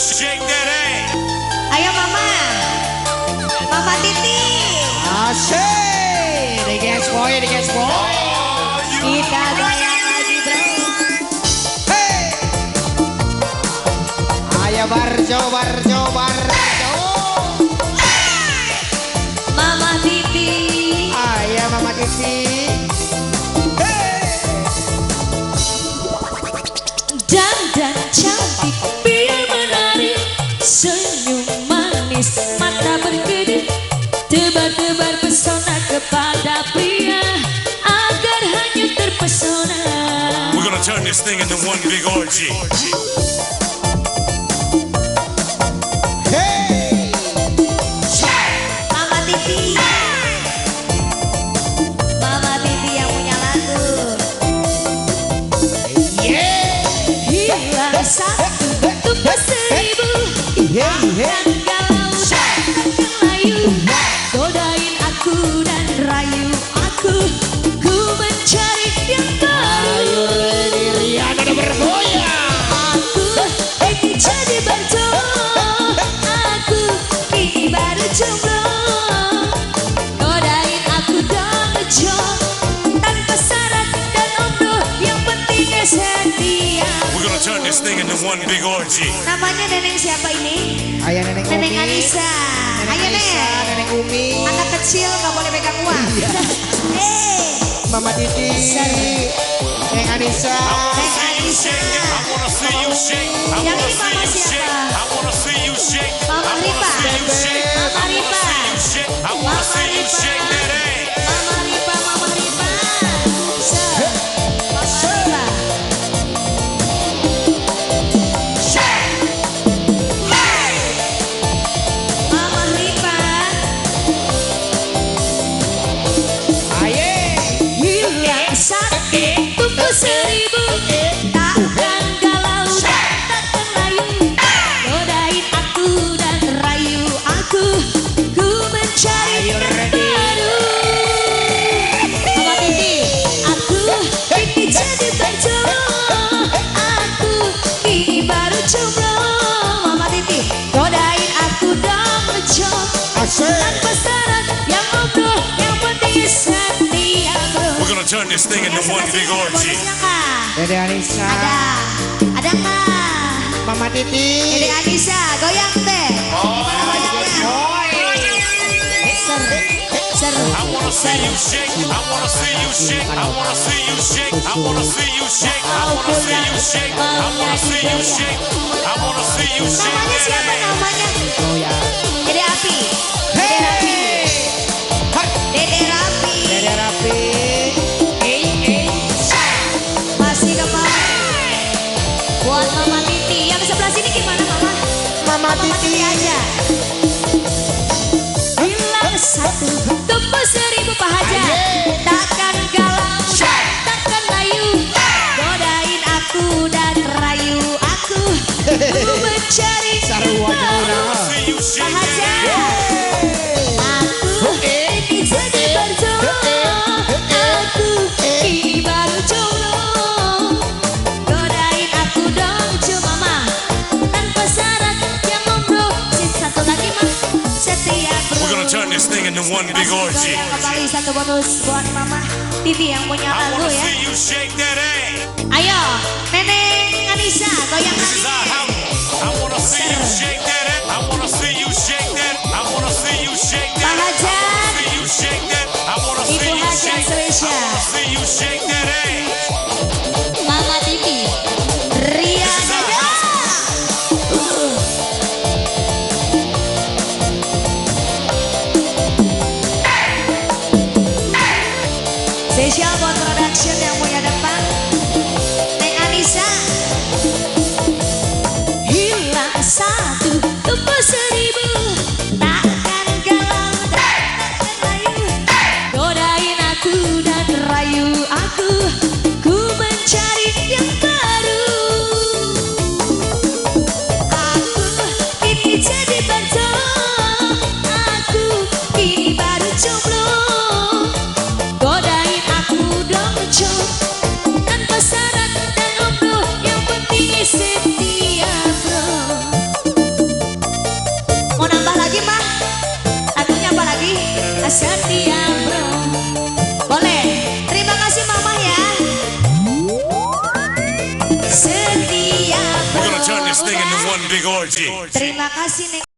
Shake that ass. Ayo mama, mama Titi. Asik, dikes boy. Kita goyang lagi bro. Hey, ayo barjo. Mama Titi. Ayo mama Titi. Dandan cantik biar menarik, senyum manis mata berkedip, tebar-tebar pesona kepada pria agar hanya terpesona. We're gonna turn this thing into one big orgy. Hey, Mama Titi, Mama Titi yang punya lagu. yeah, Hilang satu tumpah seribu, yeah. kalau takkan layu, godain aku dan rayu aku, ku mencari yang baru. Riana udah bergoyang. Aku ingin jadi berjodoh, aku kini baru jomblo. Godain aku dan ngejok, tanpa syarat dan umroh, yang pentingnya setia. We're gonna turn this thing into one big orgy. Namanya neneng siapa ini? Ayah neneng Umi. Neneng Anissa. Ayo Anissa, Nek, neneng Umi. anak kecil gak boleh pegang uang. Mama Titi. Neng Anissa. Neng Anissa. I wanna see you shake. I Yang wanna ini see mama you shake. siapa? I wanna see you shake. Mama Ripa. Mama Ripa. I wanna see you shake that ass. Mama Ripa, Mama Ripa. Mama Ripa. Mama Ripa. Aye. Hilang satu tumbuh seribu, takkan galau, takkan layu, godain aku dan rayu aku, ku mencari yang baru. Mama Titi, aku kini jadi berjodoh, aku kini baru jomblo. Mama Titi, godain aku dan ngejok, Asik. tanpa syarat yang umroh, yang penting setia bro. We're gonna turn this thing into one big orgy. Bonusnya kak? Dede Anissa. Ada kak? Mama Titi. Dede Anissa, goyang teh. Seru. I wanna see you shake. I wanna see you shake. I wanna see you shake. I wanna see you shake. I wanna see you shake. I wanna see you shake. I wanna see you shake. Namanya siapa namanya? Goyang. Dede Api. Dede Rapi. Dede Rapi. Dede Rapi. Masih kembali. Buat Mama Titi. Yang sebelah sini gimana Mama? Mama Mama Titi Titi. aja. Hilang satu tumbuh seribu Pak Haja, takkan galau, takkan layu, godain aku dan rayu aku, ku mencari yang Sarwanya baru. udah. See you Pak shake. Haja, aku ini jadi berjodoh, aku kini baru jomblo, godain aku dong Mama, tanpa syarat yang umroh, satu lagi mah setia bro. We're gonna turn this thing into one big orgy. Goyang kembali satu bonus buat Mama Titi yang punya I lagu wanna ya. see you shake that ass. Ayo, Neneng Anissa, goyang This lagi. is our house. I wanna see you shake that ass. I wanna see you shake that. I wanna see you shake that. Pak Haja. I wanna see you shake that. I wanna see Ibu you Haja shake. I Suresya. wanna see you shake that ass. Mama Titi, Ria Naga. Spesial buat production yang punya depan, Neng Anissa. Hilang satu tumbuh seribu, takkan galau, takkan layu, godain aku dan rayu aku, setiap We're gonna turn this thing into pemuda. one big orgy. Terima kasih Neng.